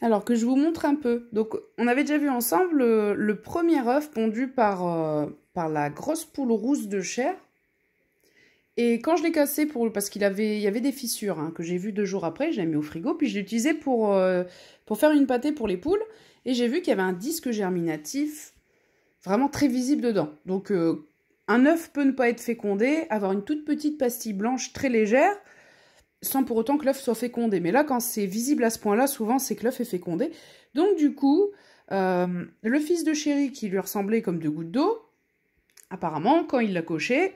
Alors que je vous montre un peu. Donc on avait déjà vu ensemble le premier œuf pondu par la grosse poule rousse de chair. Et quand je l'ai cassé parce il y avait des fissures hein, que j'ai vu 2 jours après, je l'ai mis au frigo, puis je l'ai utilisé pour faire une pâtée pour les poules. Et j'ai vu qu'il y avait un disque germinatif vraiment très visible dedans. Donc un œuf peut ne pas être fécondé, avoir une toute petite pastille blanche très légère, sans pour autant que l'œuf soit fécondé. Mais là, quand c'est visible à ce point-là, souvent c'est que l'œuf est fécondé. Donc du coup, le fils de chéri qui lui ressemblait comme 2 gouttes d'eau, apparemment, quand il l'a coché,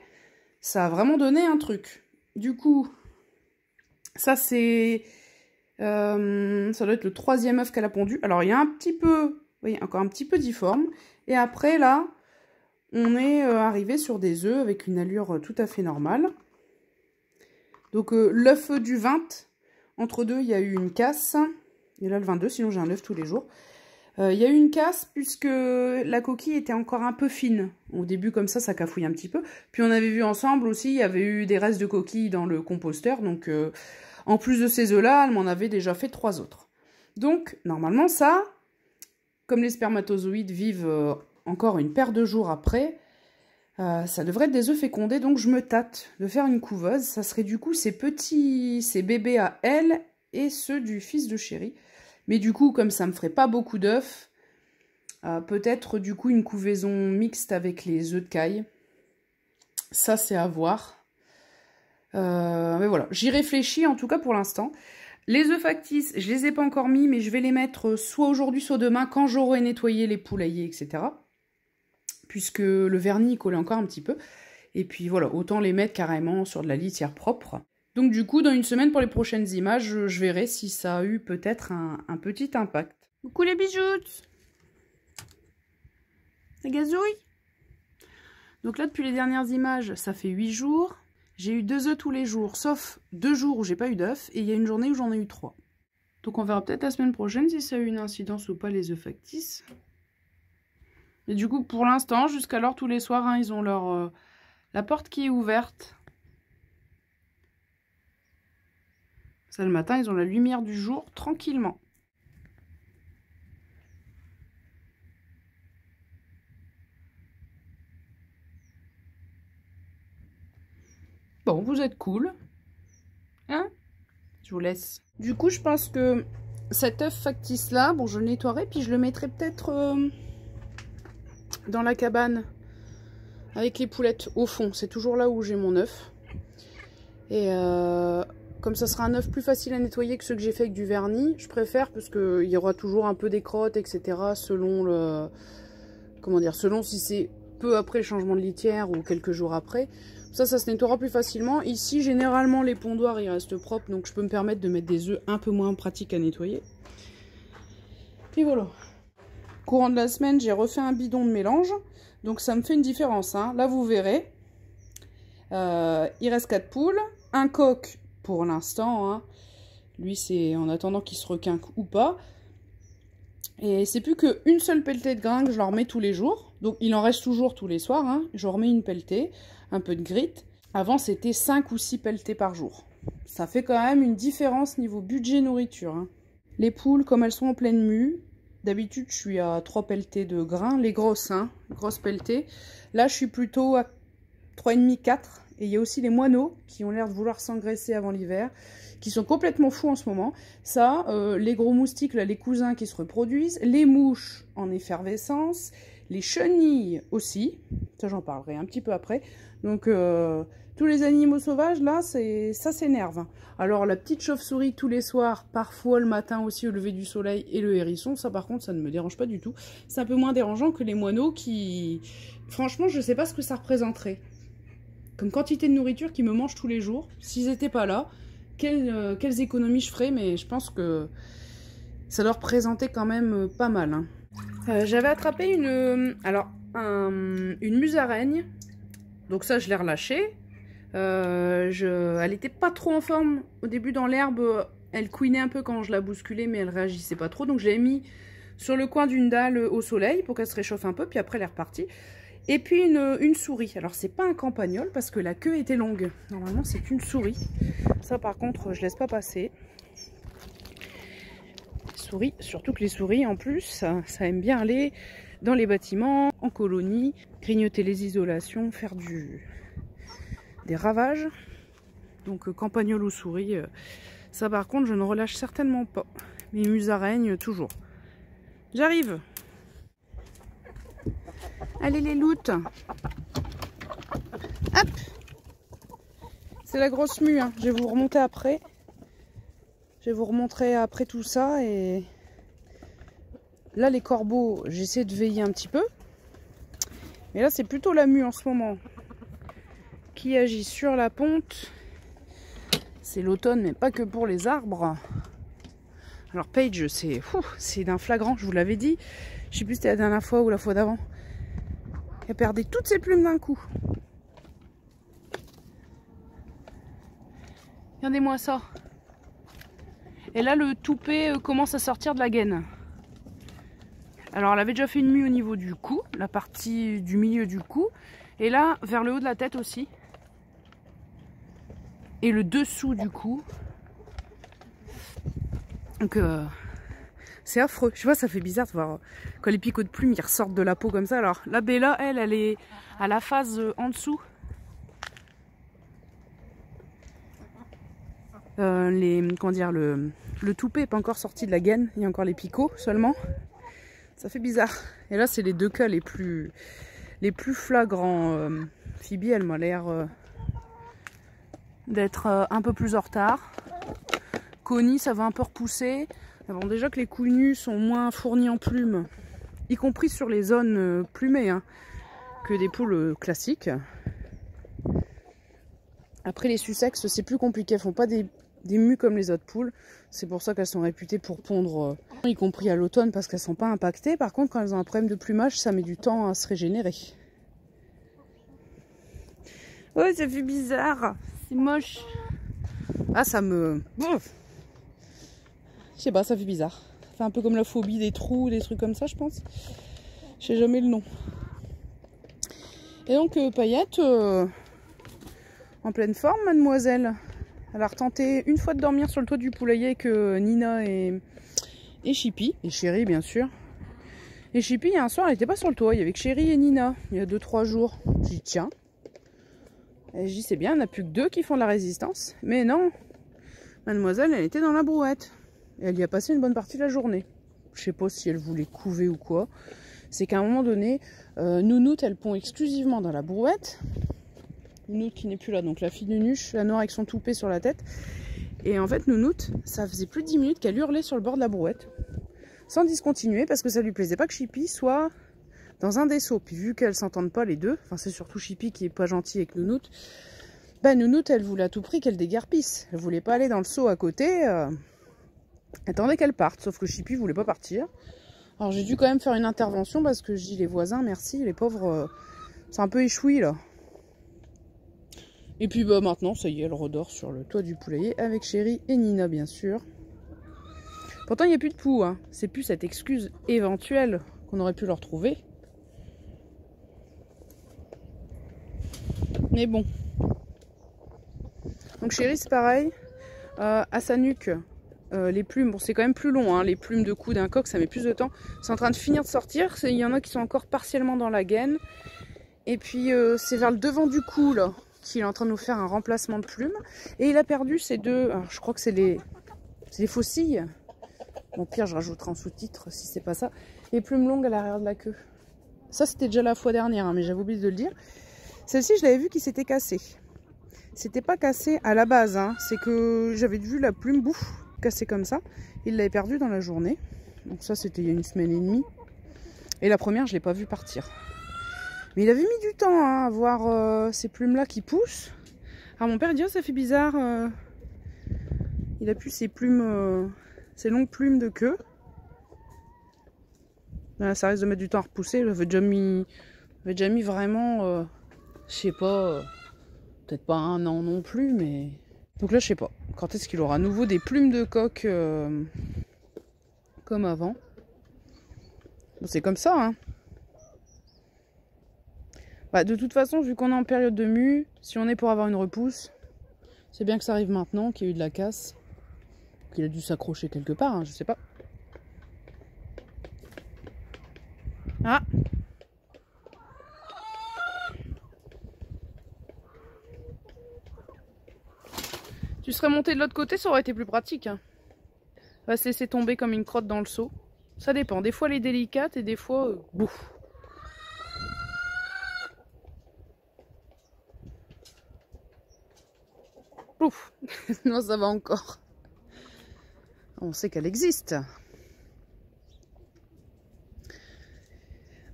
ça a vraiment donné un truc. Du coup, ça c'est... ça doit être le 3e œuf qu'elle a pondu. Alors il y a un petit peu... Vous voyez, encore un petit peu difforme. Et après là, on est arrivé sur des œufs avec une allure tout à fait normale. Donc l'œuf du 20, entre deux, il y a eu une casse. Et là le 22, sinon j'ai un œuf tous les jours. Il y a eu une casse puisque la coquille était encore un peu fine. Au début, comme ça cafouille un petit peu. Puis on avait vu ensemble aussi, il y avait eu des restes de coquilles dans le composteur. Donc en plus de ces œufs-là, elle m'en avait déjà fait 3 autres. Donc normalement ça, comme les spermatozoïdes vivent encore une paire de jours après, ça devrait être des œufs fécondés. Donc je me tâte de faire une couveuse. Ça serait du coup ces bébés à elle et ceux du fils de chéri. Mais du coup, comme ça me ferait pas beaucoup d'œufs, peut-être du coup une couvaison mixte avec les œufs de caille. Ça, c'est à voir. Mais voilà, j'y réfléchis en tout cas pour l'instant. Les œufs factices, je les ai pas encore mis, mais je vais les mettre soit aujourd'hui, soit demain, quand j'aurai nettoyé les poulaillers, etc. Puisque le vernis collait encore un petit peu. Et puis voilà, autant les mettre carrément sur de la litière propre. Donc du coup, dans une semaine, pour les prochaines images, je verrai si ça a eu peut-être un petit impact. Coucou les bijoutes! La gazouille! Donc là, depuis les dernières images, ça fait 8 jours. J'ai eu 2 œufs tous les jours, sauf 2 jours où j'ai pas eu d'œufs. Et il y a une journée où j'en ai eu 3. Donc on verra peut-être la semaine prochaine si ça a eu une incidence ou pas les œufs factices. Et du coup, pour l'instant, jusqu'alors, tous les soirs, hein, ils ont la porte qui est ouverte. Ça, le matin, ils ont la lumière du jour tranquillement. Bon, vous êtes cool. Hein? Je vous laisse. Du coup, je pense que cet œuf factice-là, bon, je le nettoierai, puis je le mettrai peut-être dans la cabane avec les poulettes au fond. C'est toujours là où j'ai mon œuf. Et comme ça sera un œuf plus facile à nettoyer que ceux que j'ai fait avec du vernis, je préfère parce qu'il y aura toujours un peu des crottes, etc. selon le... Comment dire, selon si c'est peu après le changement de litière ou quelques jours après. Ça se nettoiera plus facilement. Ici, généralement, les pondoirs, ils restent propres, donc je peux me permettre de mettre des œufs un peu moins pratiques à nettoyer. Et voilà. Courant de la semaine, j'ai refait un bidon de mélange, donc ça me fait une différence. Hein. Là, vous verrez, il reste 4 poules, un coq pour l'instant. Hein. Lui, c'est en attendant qu'il se requinque ou pas. Et c'est plus qu'une seule pelletée de grains que je leur mets tous les jours. Donc il en reste toujours tous les soirs. Hein. Je remets une pelletée, un peu de grit. Avant c'était 5 ou 6 pelletées par jour. Ça fait quand même une différence niveau budget nourriture. Hein. Les poules, comme elles sont en pleine mue, d'habitude je suis à 3 pelletées de grains. Les grosses, hein, grosses pelletées. Là je suis plutôt à 3,5, 4. Et il y a aussi les moineaux qui ont l'air de vouloir s'engraisser avant l'hiver, qui sont complètement fous en ce moment. Ça, les gros moustiques, là, les cousins qui se reproduisent, les mouches en effervescence, les chenilles aussi, ça j'en parlerai un petit peu après. Donc tous les animaux sauvages, là, ça s'énerve. Alors la petite chauve-souris tous les soirs, parfois le matin aussi au lever du soleil, et le hérisson, ça par contre, ça ne me dérange pas du tout. C'est un peu moins dérangeant que les moineaux qui... Franchement, je ne sais pas ce que ça représenterait. Comme quantité de nourriture qui me mangent tous les jours. S'ils n'étaient pas là, quelles économies je ferais, mais je pense que ça leur représentait quand même pas mal. Hein. J'avais attrapé une musaraigne, donc ça je l'ai relâchée. Elle était pas trop en forme au début dans l'herbe, elle couinait un peu quand je la bousculais, mais elle réagissait pas trop, donc je l'ai mis sur le coin d'une dalle au soleil pour qu'elle se réchauffe un peu, puis après elle est repartie. Et puis une souris. Alors c'est pas un campagnol parce que la queue était longue. Normalement c'est une souris. Ça par contre je laisse pas passer. souris. Surtout que les souris, en plus, ça aime bien aller dans les bâtiments, en colonie, grignoter les isolations, faire des ravages. Donc campagnol aux souris, ça par contre je ne relâche certainement pas. Mes musaraignes toujours. J'arrive. Allez les loutres. Hop. C'est la grosse mue, hein. Je vais vous remonter après. Je vais vous remontrer après tout ça. Et là les corbeaux, j'essaie de veiller un petit peu. Mais là c'est plutôt la mue en ce moment qui agit sur la ponte. C'est l'automne, mais pas que pour les arbres. Alors Paige, c'est d'un flagrant, je vous l'avais dit. Je sais plus si c'était la dernière fois ou la fois d'avant. Elle perdait toutes ses plumes d'un coup. Regardez-moi ça. Et là, le toupet commence à sortir de la gaine. Alors, elle avait déjà fait une mue au niveau du cou, la partie du milieu du cou. Et là, vers le haut de la tête aussi. Et le dessous du cou. Donc c'est affreux. Je vois, ça fait bizarre de voir quand les picots de plumes ils ressortent de la peau comme ça. Alors la Bella, elle est à la phase en dessous. Comment dire, le toupet n'est pas encore sorti de la gaine. Il y a encore les picots seulement. Ça fait bizarre. Et là, c'est les deux cas les plus flagrants. Phoebe, elle m'a l'air d'être un peu plus en retard. Connie, ça va un peu repousser. Bon, déjà que les couilles nues sont moins fournies en plumes, y compris sur les zones plumées, hein, que des poules classiques. Après, les Sussex, c'est plus compliqué. Elles font pas des mues comme les autres poules. C'est pour ça qu'elles sont réputées pour pondre, y compris à l'automne, parce qu'elles sont pas impactées. Par contre, quand elles ont un problème de plumage, ça met du temps à se régénérer. Oh, ça fait bizarre. C'est moche. Ah, ça me... Je sais pas, ça fait bizarre. Ça fait un peu comme la phobie des trous, des trucs comme ça, je pense. Je sais jamais le nom. Et donc, Paillette, en pleine forme, mademoiselle. Elle a retenté une fois de dormir sur le toit du poulailler avec Nina et Chippy. Et Chérie, bien sûr. Et Chippy, il y a un soir, elle n'était pas sur le toit. Il y avait que Chérie et Nina, il y a 2-3 jours. J'ai dit, tiens. Et je dis, c'est bien, il n'y en a plus que 2 qui font de la résistance. Mais non, mademoiselle, elle était dans la brouette. Et elle y a passé une bonne partie de la journée. Je sais pas si elle voulait couver ou quoi. C'est qu'à un moment donné, Nounoute, elle pond exclusivement dans la brouette. Nounoute qui n'est plus là, donc la fille de Nuche, la noire avec son toupet sur la tête. Et en fait, Nounoute, ça faisait plus de 10 minutes qu'elle hurlait sur le bord de la brouette. Sans discontinuer, parce que ça lui plaisait pas que Chippy soit dans un des seaux. Puis vu qu'elles s'entendent pas les deux, enfin c'est surtout Chippy qui est pas gentil avec Nounoute, bah Nounoute, elle voulait à tout prix qu'elle déguerpisse. Elle voulait pas aller dans le seau à côté. Attendez qu'elle parte, sauf que Chippy voulait pas partir. Alors j'ai dû quand même faire une intervention parce que je dis les voisins, merci, les pauvres, c'est un peu échoui là. Et puis bah maintenant, ça y est, elle redort sur le toit du poulailler avec Chérie et Nina bien sûr. Pourtant il n'y a plus de poux, hein. C'est plus cette excuse éventuelle qu'on aurait pu leur trouver. Mais bon. Donc Chérie c'est pareil, à sa nuque. Les plumes, bon c'est quand même plus long, hein, les plumes de cou d'un coq ça met plus de temps. C'est en train de finir de sortir, il y en a qui sont encore partiellement dans la gaine. Et puis c'est vers le devant du cou là qu'il est en train de nous faire un remplacement de plumes. Et il a perdu ces deux, alors, je crois que c'est les faucilles. Bon pire je rajouterai en sous-titre si c'est pas ça. Les plumes longues à l'arrière de la queue. Ça c'était déjà la fois dernière, hein, mais j'avais oublié de le dire. Celle-ci je l'avais vu qui s'était cassée. C'était pas cassé à la base, hein, c'est que j'avais vu la plume bouffe. Cassé comme ça, il l'avait perdu dans la journée. Donc ça c'était il y a 1 semaine et demie. Et la première je l'ai pas vu partir. Mais il avait mis du temps hein, à voir ces plumes là qui poussent. Alors mon père dit oh, ça fait bizarre. Il a plus ses plumes, ses longues plumes de queue. Là, ça risque de mettre du temps à repousser. J'avais déjà mis vraiment, je sais pas, peut-être pas 1 an non plus, mais donc là je sais pas. Quand est-ce qu'il aura à nouveau des plumes de coq comme avant. Bon, c'est comme ça, hein. Bah, de toute façon, vu qu'on est en période de mue, si on est pour avoir une repousse, c'est bien que ça arrive maintenant, qu'il y a eu de la casse, qu'il a dû s'accrocher quelque part, hein, je sais pas. Ah. Tu serais monté de l'autre côté, ça aurait été plus pratique. Hein. Va se laisser tomber comme une crotte dans le seau. Ça dépend. Des fois, elle est délicate et des fois, bouf. Ouf. Non, ça va encore. On sait qu'elle existe.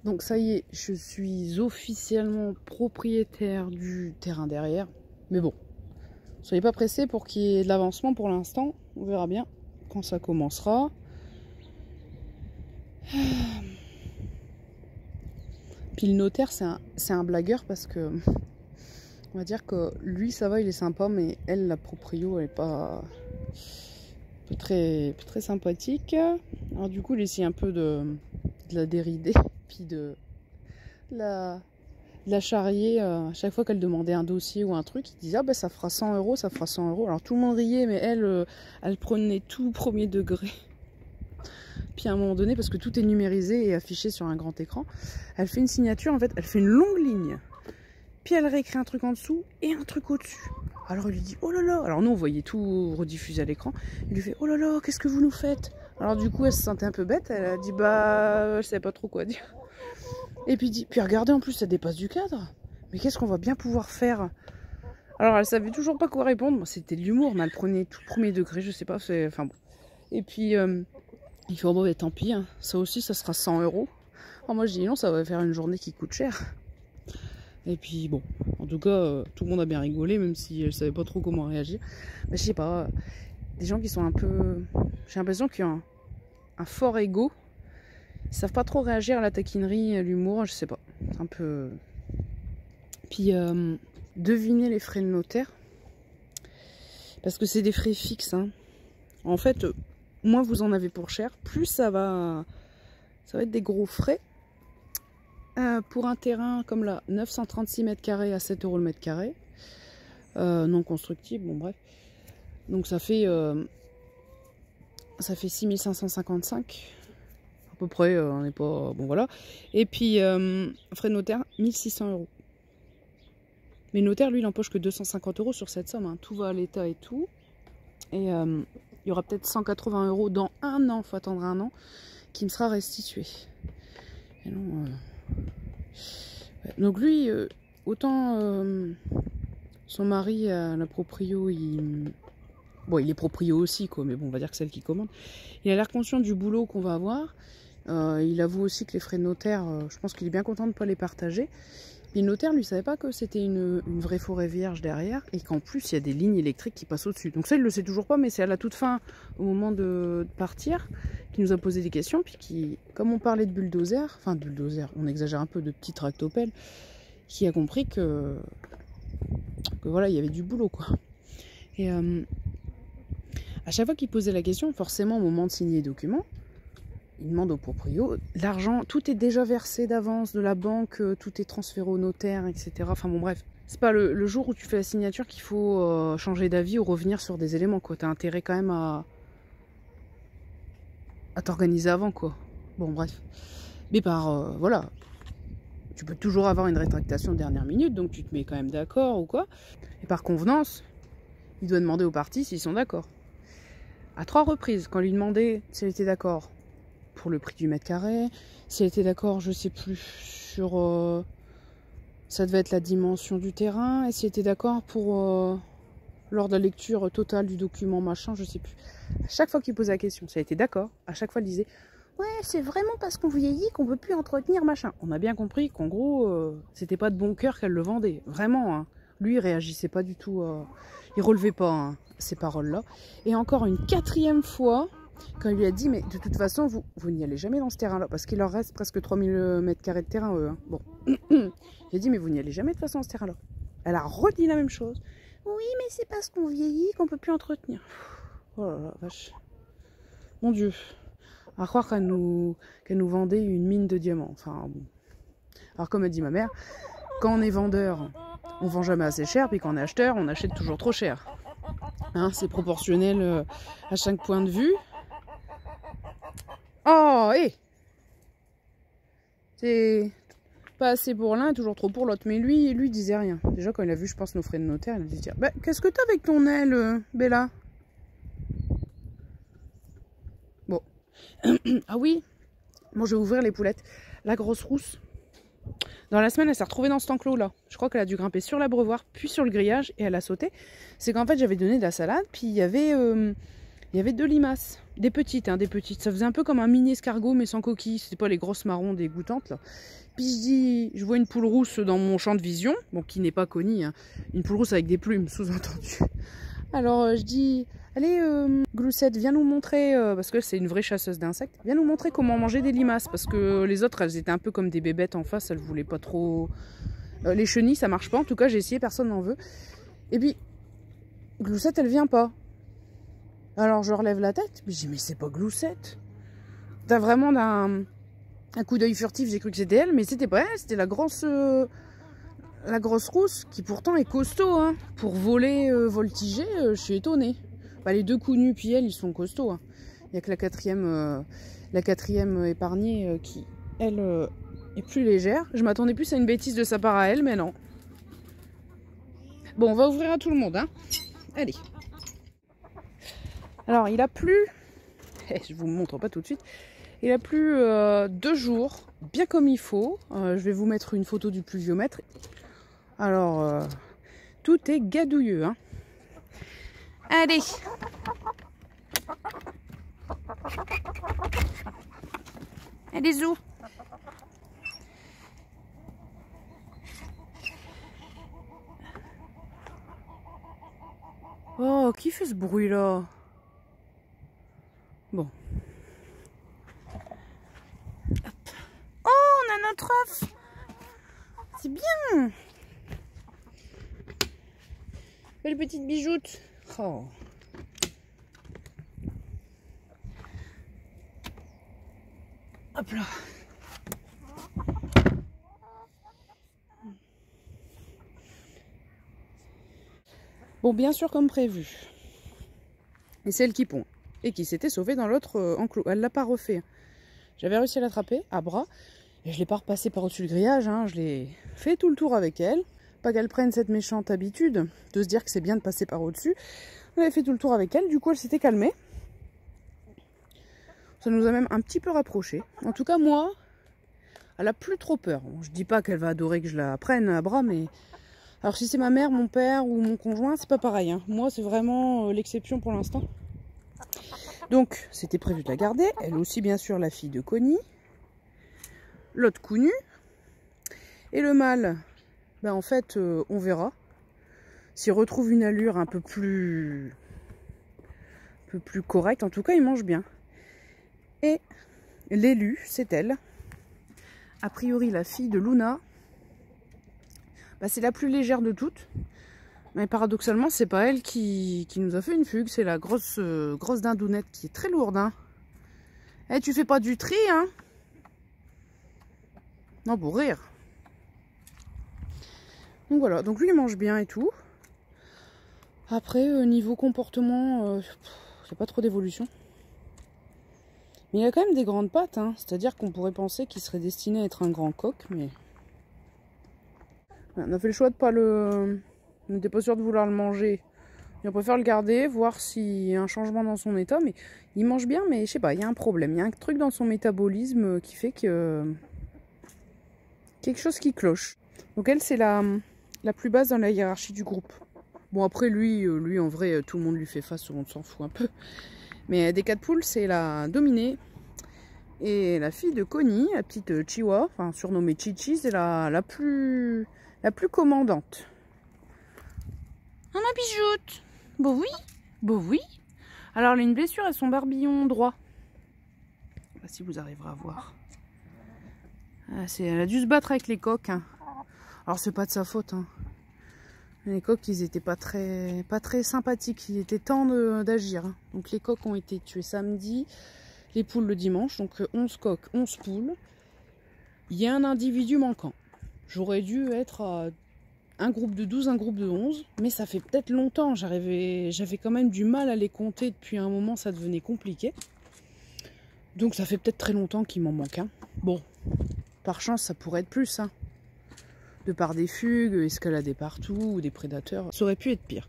Donc ça y est, je suis officiellement propriétaire du terrain derrière. Mais bon, soyez pas pressés pour qu'il y ait de l'avancement pour l'instant. On verra bien quand ça commencera. Puis le notaire, c'est un blagueur parce que... On va dire que lui, ça va, il est sympa, mais elle, la proprio, elle est pas très sympathique. Alors du coup, il essaie un peu de la dérider, puis de la charrier. À chaque fois qu'elle demandait un dossier ou un truc, il disait « Ah ben ça fera 100 €, ça fera 100 €. » Alors tout le monde riait, mais elle prenait tout au premier degré. Puis à un moment donné, parce que tout est numérisé et affiché sur un grand écran, elle fait une signature, en fait, elle fait une longue ligne. Puis elle réécrit un truc en dessous et un truc au-dessus. Alors il lui dit « Oh là là !» Alors nous, on voyait tout rediffusé à l'écran. Il lui fait « Oh là là, qu'est-ce que vous nous faites ?» Alors du coup, elle se sentait un peu bête. Elle a dit « Bah, je savais pas trop quoi dire. » Et puis regardez, en plus, ça dépasse du cadre. Mais qu'est-ce qu'on va bien pouvoir faire? Alors elle savait toujours pas quoi répondre. C'était de l'humour, mais elle prenait tout premier degré, je sais pas. Enfin bon. Et puis, il fait « Oh bon, tant pis, hein. Ça aussi, ça sera 100 €. » Alors moi, je dis « Non, ça va faire une journée qui coûte cher. » Et puis bon, en tout cas, tout le monde a bien rigolé, même si je savais pas trop comment réagir. Mais je sais pas, des gens qui sont un peu... J'ai l'impression qu'ils ont un fort ego. Ils savent pas trop réagir à la taquinerie, à l'humour, je sais pas. Un peu... Puis, devinez les frais de notaire. Parce que c'est des frais fixes. Hein. En fait, moins vous en avez pour cher, plus ça va être des gros frais. Pour un terrain comme là, 936 mètres carrés à 7 € le mètre carré, non constructible, bon bref. Donc ça fait 6555 à peu près, on n'est pas... Bon voilà. Et puis, frais de notaire, 1600 €. Mais le notaire, lui, il n'empoche que 250 € sur cette somme. Hein. Tout va à l'État et tout. Et il y aura peut-être 180 € dans un an, il faut attendre un an, qui me sera restitué. Et non... Donc lui, autant son mari, la proprio, bon, il est proprio aussi, quoi, mais bon, on va dire que c'est elle qui commande. Il a l'air conscient du boulot qu'on va avoir. Il avoue aussi que les frais de notaire, je pense qu'il est bien content de ne pas les partager. Puis le notaire, lui, savait pas que c'était une vraie forêt vierge derrière et qu'en plus, il y a des lignes électriques qui passent au-dessus. Donc ça, il le sait toujours pas, mais c'est à la toute fin, au moment de partir, qui nous a posé des questions, puis qui, comme on parlait de bulldozer, enfin de bulldozer, on exagère un peu, de petits tractopelles, qui a compris que voilà, il y avait du boulot, quoi. Et à chaque fois qu'il posait la question, forcément, au moment de signer les documents, il demande au proprio, l'argent, tout est déjà versé d'avance de la banque, tout est transféré au notaire, etc. Enfin bon bref, c'est pas le jour où tu fais la signature qu'il faut changer d'avis ou revenir sur des éléments, quoi. T'as intérêt quand même à t'organiser avant, quoi. Bon bref. Mais voilà, tu peux toujours avoir une rétractation de dernière minute, donc tu te mets quand même d'accord ou quoi. Et par convenance, il doit demander aux parties s'ils sont d'accord. À 3 reprises, quand il lui demandait s'il était d'accord pour le prix du mètre carré, si elle était d'accord, je sais plus, sur ça devait être la dimension du terrain, et si elle était d'accord pour lors de la lecture totale du document machin, je sais plus. À chaque fois qu'il posait la question, si elle était d'accord, à chaque fois il disait ouais, c'est vraiment parce qu'on vieillit qu'on peut plus entretenir machin. On a bien compris qu'en gros, c'était pas de bon cœur qu'elle le vendait, vraiment. Hein. Lui, il réagissait pas du tout, il relevait pas ces paroles-là. Et encore une 4e fois, quand il lui a dit, mais de toute façon, vous n'y allez jamais dans ce terrain-là, parce qu'il leur reste presque 3000 mètres carrés de terrain, eux. Hein. Bon. Il a dit, mais vous n'y allez jamais de toute façon dans ce terrain-là. Elle a redit la même chose. Oui, mais c'est parce qu'on vieillit qu'on peut plus entretenir. Oh là là, vache. Mon Dieu. À croire qu'elle nous vendait une mine de diamants. Enfin, bon. Alors, comme a dit ma mère, quand on est vendeur, on vend jamais assez cher, puis quand on est acheteur, on achète toujours trop cher. Hein, c'est proportionnel à chaque point de vue. Oh, hé! C'est pas assez pour l'un, toujours trop pour l'autre. Mais lui, il disait rien. Déjà, quand il a vu, je pense, nos frais de notaire, il a dû dire bah, qu'est-ce que t'as avec ton aile, Bella? Bon. Ah oui, bon, je vais ouvrir les poulettes. La grosse rousse, dans la semaine, elle s'est retrouvée dans cet enclos-là. Je crois qu'elle a dû grimper sur l'abreuvoir, puis sur le grillage, et elle a sauté. C'est qu'en fait, j'avais donné de la salade, puis il y avait 2 limaces. Des petites, hein, des petites. Ça faisait un peu comme un mini escargot, mais sans coquille. C'était pas les grosses marrons dégoûtantes, là. Puis je vois une poule rousse dans mon champ de vision, bon, qui n'est pas connue, hein. Une poule rousse avec des plumes, sous-entendu. Alors, je dis... Allez, Gloussette, viens nous montrer, parce que c'est une vraie chasseuse d'insectes, viens nous montrer comment manger des limaces, parce que les autres, elles étaient un peu comme des bébêtes en face, elles voulaient pas trop... les chenilles, ça marche pas, en tout cas, j'ai essayé, personne n'en veut. Et puis, Gloussette, elle vient pas. Alors, je relève la tête, je dis, mais c'est pas Gloussette. T'as vraiment un coup d'œil furtif, j'ai cru que c'était elle, mais c'était pas elle, c'était la grosse rousse, qui pourtant est costaud, hein. Pour voler, voltiger, je suis étonnée. Bah, les 2 coups nus puis elle, ils sont costauds, hein. Il n'y a que la quatrième épargnée qui, elle, est plus légère. Je m'attendais plus à une bêtise de sa part à elle, mais non. Bon, on va ouvrir à tout le monde, hein. Allez. Alors, il a plu, je vous montre pas tout de suite, il a plu 2 jours, bien comme il faut. Je vais vous mettre une photo du pluviomètre. Alors, tout est gadouilleux, hein. Allez. Allez, zou. Oh, qui fait ce bruit-là? Bon. Hop. Oh, on a notre œuf. C'est bien. Belle petite bijoute. Oh. Hop là. Bon, bien sûr, comme prévu. Et celle qui pond. Et qui s'était sauvée dans l'autre enclos. Elle l'a pas refait. J'avais réussi à l'attraper à bras. Et je l'ai pas repassé par au-dessus du grillage. Hein. Je l'ai fait tout le tour avec elle. Pas qu'elle prenne cette méchante habitude de se dire que c'est bien de passer par au-dessus. On avait fait tout le tour avec elle. Du coup, elle s'était calmée. Ça nous a même un petit peu rapprochés. En tout cas, moi, elle a plus trop peur. Bon, je dis pas qu'elle va adorer que je la prenne à bras, mais... Alors, si c'est ma mère, mon père ou mon conjoint, c'est pas pareil. Hein. Moi, c'est vraiment l'exception pour l'instant. Donc, c'était prévu de la garder. Elle aussi, bien sûr, la fille de Connie. L'autre coup nu. Et le mâle, ben, en fait, on verra. S'il retrouve une allure un peu plus correcte. En tout cas, il mange bien. Et l'élu, c'est elle. A priori, la fille de Luna. Bah, c'est la plus légère de toutes. Mais paradoxalement, c'est pas elle qui nous a fait une fugue. C'est la grosse dindounette qui est très lourde. Hein. Eh, tu fais pas du tri, hein? Non, pour rire. Donc voilà, donc lui il mange bien et tout. Après, niveau comportement, il n'y a pas trop d'évolution. Mais il a quand même des grandes pattes, hein. C'est-à-dire qu'on pourrait penser qu'il serait destiné à être un grand coq, mais... On a fait le choix de pas le... On n'était pas sûr de vouloir le manger. Et on préfère le garder, voir s'il y a un changement dans son état. Mais il mange bien, mais je sais pas, il y a un problème. Il y a un truc dans son métabolisme qui fait que... quelque chose qui cloche. Donc elle, c'est la plus basse dans la hiérarchie du groupe. Bon, après, lui en vrai, tout le monde lui fait face, on s'en fout un peu. Mais des 4 poules, c'est la dominée. Et la fille de Connie, la petite Chihuahua, enfin surnommée Chichi, c'est la plus commandante. Ah, ma bijoute! Bon oui, bon oui. Alors, elle a une blessure à son barbillon droit. Je sais pas si vous arriverez à voir. Ah, elle a dû se battre avec les coqs. Hein. Alors, c'est pas de sa faute. Hein. Les coqs, ils étaient pas très sympathiques. Il était temps d'agir. Hein. Donc, les coqs ont été tués samedi. Les poules le dimanche. Donc, 11 coqs, 11 poules. Il y a un individu manquant. J'aurais dû être à un groupe de 12, un groupe de 11. Mais ça fait peut-être longtemps. J'avais quand même du mal à les compter. Depuis un moment, ça devenait compliqué. Donc, ça fait peut-être très longtemps qu'il m'en manque un. Bon. par chance, ça pourrait être plus. Hein. De par des fugues, escalader partout, ou des prédateurs. Ça aurait pu être pire.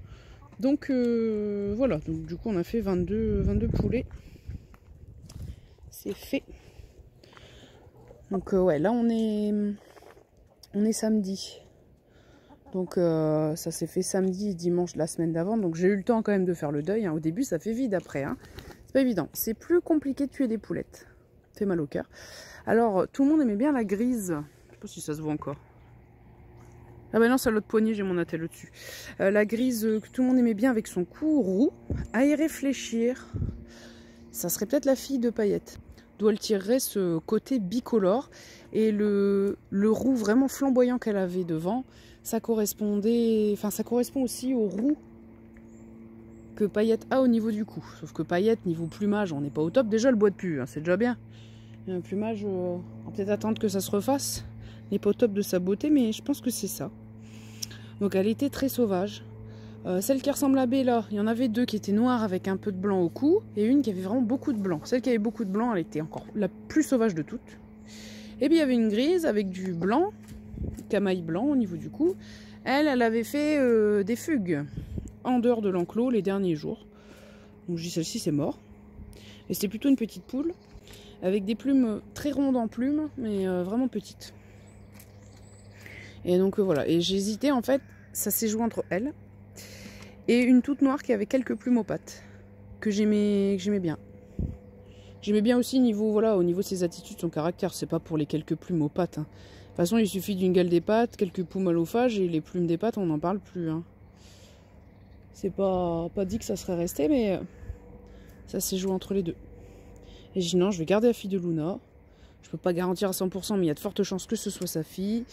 Donc voilà, donc, du coup on a fait 22 poulets. C'est fait. Donc ouais, là on est samedi. Donc ça s'est fait samedi et dimanche de la semaine d'avant. Donc j'ai eu le temps quand même de faire le deuil. Hein. Au début ça fait vide après. Hein. C'est pas évident. C'est plus compliqué de tuer des poulettes. Ça fait mal au cœur. Alors tout le monde aimait bien la grise. Je sais pas si ça se voit encore. Ah bah non, c'est l'autre poignée, j'ai mon attelle au-dessus. La grise que tout le monde aimait bien avec son cou roux. À y réfléchir, ça serait peut-être la fille de Paillette. D'où elle tirerait ce côté bicolore. Et le roux vraiment flamboyant qu'elle avait devant, ça correspondait... Enfin, ça correspond aussi au roux que Paillette a au niveau du cou. Sauf que Paillette, niveau plumage, on n'est pas au top. Déjà, le bois de pu, hein, c'est déjà bien. Il y a un plumage, on va peut-être attendre que ça se refasse. Elle n'est pas au top de sa beauté, mais je pense que c'est ça. Donc elle était très sauvage. Celle qui ressemble à Bella, il y en avait deux qui étaient noires avec un peu de blanc au cou. Et une qui avait vraiment beaucoup de blanc. Celle qui avait beaucoup de blanc, elle était encore la plus sauvage de toutes. Et puis il y avait une grise avec du blanc, camail blanc au niveau du cou. Elle avait fait des fugues en dehors de l'enclos les derniers jours. Donc je dis celle-ci c'est mort. Et c'était plutôt une petite poule. Avec des plumes très rondes en plumes, mais vraiment petites. Et donc voilà, et j'ai hésité en fait, ça s'est joué entre elle et une toute noire qui avait quelques plumes aux pattes, que j'aimais bien. J'aimais bien aussi niveau, voilà, au niveau de ses attitudes, son caractère, c'est pas pour les quelques plumes aux pattes. Hein. De toute façon, il suffit d'une gale des pattes, quelques poumes allophages et les plumes des pattes, on n'en parle plus. Hein. C'est pas dit que ça serait resté, mais ça s'est joué entre les deux. Et j'ai dit non, je vais garder la fille de Luna. Je peux pas garantir à 100%, mais il y a de fortes chances que ce soit sa fille.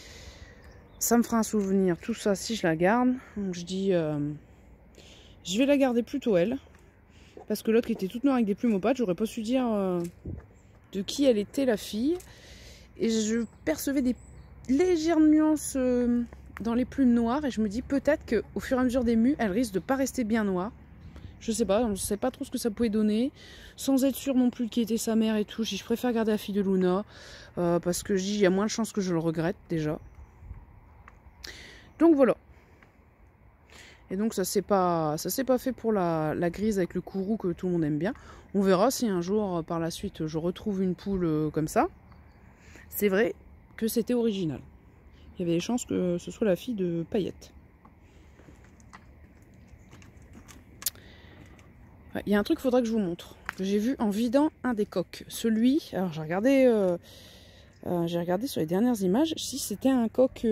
Ça me fera un souvenir, tout ça, si je la garde. Donc je dis, je vais la garder plutôt elle. Parce que l'autre qui était toute noire avec des plumes aux pattes, j'aurais pas su dire de qui elle était la fille. Et je percevais des légères nuances dans les plumes noires. Et je me dis peut-être qu'au fur et à mesure des mues, elle risque de pas rester bien noire. Je sais pas, on ne sait pas trop ce que ça pouvait donner. Sans être sûre non plus de qui était sa mère et tout. Je préfère garder la fille de Luna. Parce que il y a moins de chances que je le regrette déjà. Donc voilà. Et donc ça s'est pas fait pour la grise avec le cou roux que tout le monde aime bien. On verra si un jour par la suite je retrouve une poule comme ça. C'est vrai que c'était original. Il y avait des chances que ce soit la fille de Paillette. Il y a un truc qu'il faudra que je vous montre. Que j'ai vu en vidant un des coqs. Celui, alors j'ai regardé sur les dernières images si c'était un coq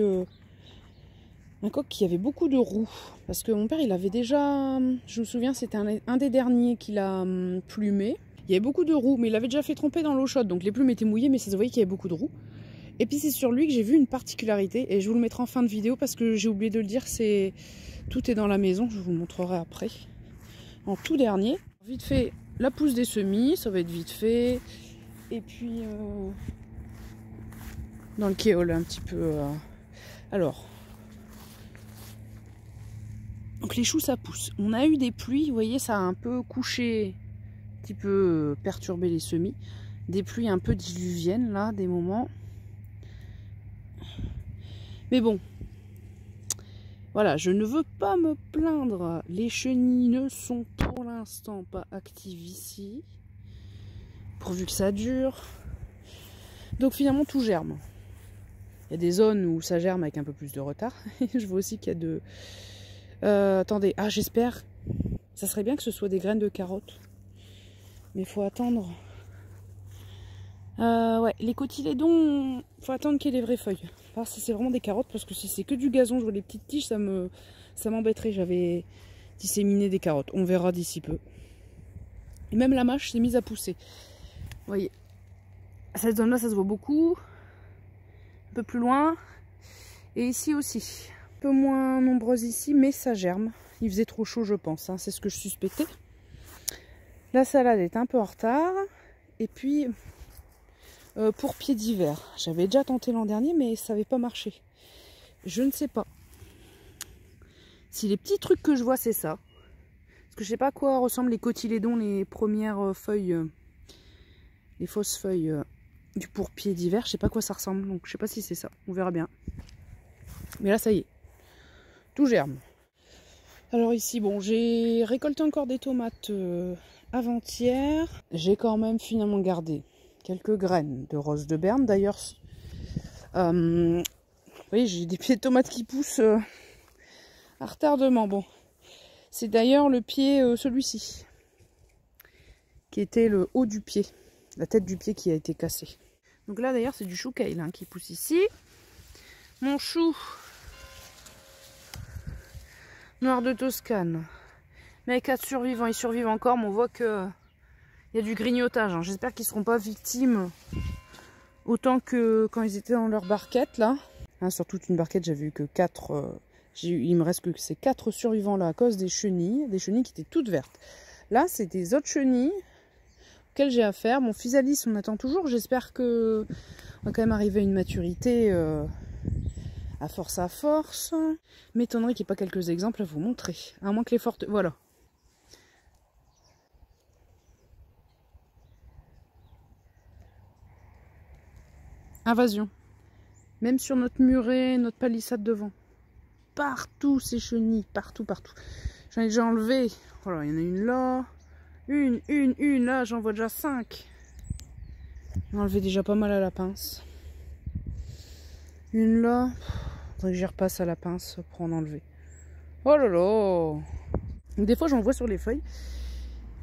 qui avait beaucoup de roux. Parce que mon père, il avait déjà... Je me souviens, c'était un des derniers qu'il a plumé. Il y avait beaucoup de roux, mais il avait déjà fait tremper dans l'eau chaude. Donc les plumes étaient mouillées, mais ça se voyait qu'il y avait beaucoup de roux. Et puis c'est sur lui que j'ai vu une particularité. Et je vous le mettrai en fin de vidéo parce que j'ai oublié de le dire. Tout est dans la maison. Je vous le montrerai après. En tout dernier. Vite fait, la pousse des semis. Ça va être vite fait. Et puis... dans le kéol, un petit peu... Alors... Donc les choux ça pousse. On a eu des pluies, vous voyez, ça a un peu couché, un petit peu perturbé les semis. Des pluies un peu diluviennes là, des moments. Mais bon, voilà, je ne veux pas me plaindre. Les chenilles ne sont pour l'instant pas actives ici. Pourvu que ça dure. Donc finalement tout germe. Il y a des zones où ça germe avec un peu plus de retard. Je vois aussi qu'il y a de... attendez, ah j'espère, ça serait bien que ce soit des graines de carottes, mais il faut attendre. Ouais, les cotylédons, faut attendre qu'il y ait les vraies feuilles. Alors si c'est vraiment des carottes, parce que si c'est que du gazon, je vois les petites tiges, ça m'embêterait. J'avais disséminé des carottes, on verra d'ici peu. Et même la mâche s'est mise à pousser. Vous voyez, cette zone là ça se voit beaucoup, un peu plus loin, et ici aussi. Un peu moins nombreuse ici, mais ça germe. Il faisait trop chaud, je pense. Hein. C'est ce que je suspectais. La salade est un peu en retard. Et puis, pour pied d'hiver, j'avais déjà tenté l'an dernier, mais ça n'avait pas marché. Je ne sais pas. Si les petits trucs que je vois, c'est ça. Parce que je sais pas à quoi ressemblent les cotylédons, les premières feuilles, les fausses feuilles du pourpier d'hiver. Je sais pas à quoi ça ressemble, donc je sais pas si c'est ça. On verra bien. Mais là, ça y est. Tout germe. Alors ici, bon, j'ai récolté encore des tomates avant-hier. J'ai quand même finalement gardé quelques graines de rose de Berne. D'ailleurs, vous voyez, j'ai des pieds de tomates qui poussent à retardement. Bon, c'est d'ailleurs le pied, celui-ci, qui était le haut du pied, la tête du pied qui a été cassée. Donc là d'ailleurs c'est du chou kale hein, qui pousse ici. Mon chou noir de Toscane, mais avec 4 survivants, ils survivent encore, mais on voit que il y a du grignotage. Hein. J'espère qu'ils ne seront pas victimes autant que quand ils étaient dans leur barquette là. Hein, sur toute une barquette j'avais eu que 4, il me reste que ces 4 survivants là à cause des chenilles qui étaient toutes vertes. Là c'est des autres chenilles auxquelles j'ai affaire. Mon physalis on attend toujours, j'espère que on va quand même arriver à une maturité à force. M'étonnerait qu'il n'y ait pas quelques exemples à vous montrer, à moins que les fortes... Voilà. Invasion. Même sur notre muret, notre palissade devant. Partout ces chenilles, partout. J'en ai déjà enlevé. Voilà, il y en a une là. Une là, j'en vois déjà 5. J'ai enlevé déjà pas mal à la pince. Une là. Faudrait que j'y repasse à la pince pour en enlever. Oh là là. Donc des fois j'en vois sur les feuilles,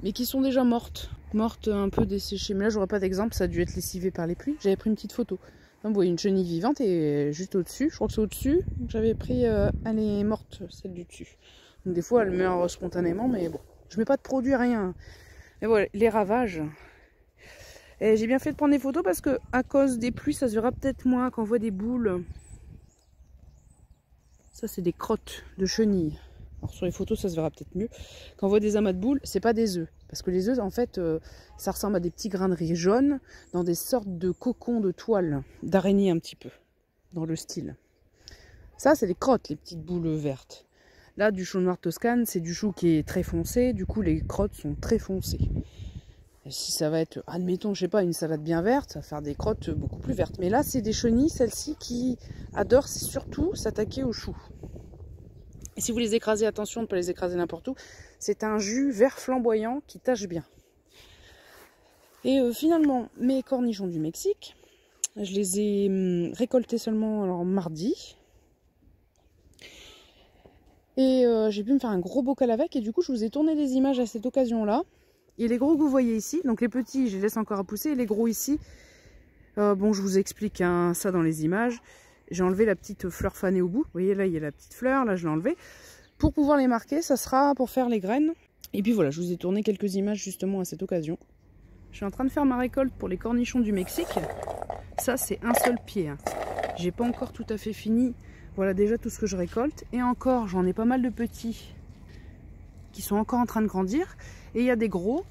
mais qui sont déjà mortes. Mortes un peu desséchées. Mais là j'aurais pas d'exemple, ça a dû être lessivé par les pluies. J'avais pris une petite photo. Là, vous voyez une chenille vivante et juste au-dessus. Je crois que c'est au-dessus. J'avais pris, elle est morte, celle du dessus. Donc des fois elle meurt spontanément, mais bon. Je mets pas de produit, rien. Mais voilà, les ravages. Et j'ai bien fait de prendre des photos parce que à cause des pluies, ça se verra peut-être moins quand on voit des boules. Ça c'est des crottes de chenilles. Alors sur les photos ça se verra peut-être mieux. Quand on voit des amas de boules, c'est pas des œufs. Parce que les œufs en fait ça ressemble à des petits grains de riz jaunes dans des sortes de cocons de toile, d'araignée un petit peu, dans le style. Ça c'est des crottes, les petites boules vertes. Là du chou noir Toscane, c'est du chou qui est très foncé, du coup les crottes sont très foncées. Et si ça va être, admettons, je sais pas, une salade bien verte, ça va faire des crottes beaucoup plus vertes. Mais là, c'est des chenilles, celles-ci, qui adorent surtout s'attaquer aux choux. Et si vous les écrasez, attention de ne pas les écraser n'importe où, c'est un jus vert flamboyant qui tâche bien. Et finalement, mes cornichons du Mexique, je les ai récoltés seulement alors, mardi. Et j'ai pu me faire un gros bocal avec, et du coup, je vous ai tourné des images à cette occasion-là. Et les gros que vous voyez ici, donc les petits je les laisse encore à pousser, et les gros ici, bon je vous explique hein, ça dans les images. J'ai enlevé la petite fleur fanée au bout, vous voyez là il y a la petite fleur, là je l'ai enlevée. Pour pouvoir les marquer, ça sera pour faire les graines. Et puis voilà, je vous ai tourné quelques images justement à cette occasion. Je suis en train de faire ma récolte pour les cornichons du Mexique. Ça c'est un seul pied, hein. J'ai pas encore tout à fait fini, voilà déjà tout ce que je récolte. Et encore, j'en ai pas mal de petits qui sont encore en train de grandir. Et il y a des gros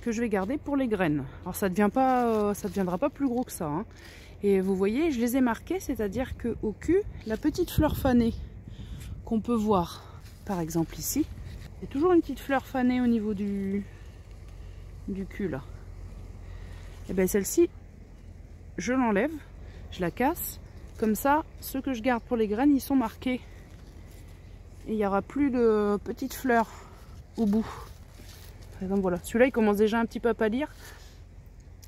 que je vais garder pour les graines. Alors ça deviendra pas plus gros que ça. Hein. Et vous voyez, je les ai marqués, c'est-à-dire qu'au cul, la petite fleur fanée qu'on peut voir, par exemple ici, il y a toujours une petite fleur fanée au niveau du cul là. Et bien celle-ci, je l'enlève, je la casse. Comme ça, ceux que je garde pour les graines, ils sont marqués. Et il n'y aura plus de petites fleurs au bout. Par exemple, voilà. Celui-là, il commence déjà un petit peu à pâlir.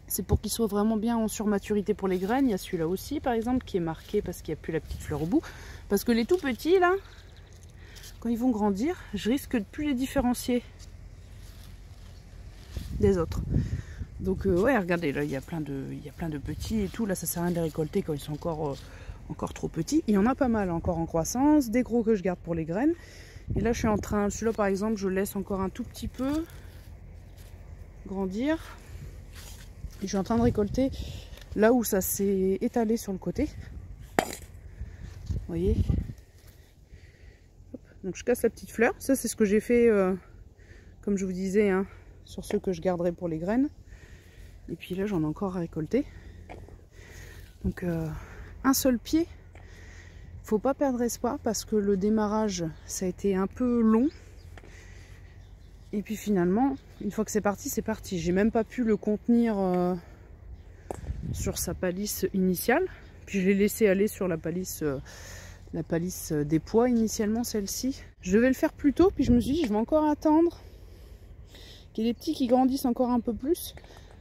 C'est pour qu'il soit vraiment bien en surmaturité pour les graines. Il y a celui-là aussi, par exemple, qui est marqué parce qu'il n'y a plus la petite fleur au bout. Parce que les tout petits, là, quand ils vont grandir, je risque de plus les différencier des autres. Donc, ouais, regardez, là, il y a plein de petits et tout. Là, ça sert à rien de les récolter quand ils sont encore trop petits. Il y en a pas mal encore en croissance. Des gros que je garde pour les graines. Et là, je suis en train, celui-là par exemple, je laisse encore un tout petit peu grandir. Et je suis en train de récolter là où ça s'est étalé sur le côté. Vous voyez. Hop. Donc je casse la petite fleur. Ça, c'est ce que j'ai fait, comme je vous disais, hein, sur ceux que je garderai pour les graines. Et puis là, j'en ai encore à récolter. Donc, un seul pied. Faut pas perdre espoir parce que le démarrage ça a été un peu long et puis finalement une fois que c'est parti, j'ai même pas pu le contenir sur sa palisse initiale. Puis je l'ai laissé aller sur la palisse des pois initialement, celle-ci. Je devais le faire plus tôt, puis je me suis dit je vais encore attendre qu'il y ait des petits qui grandissent encore un peu plus.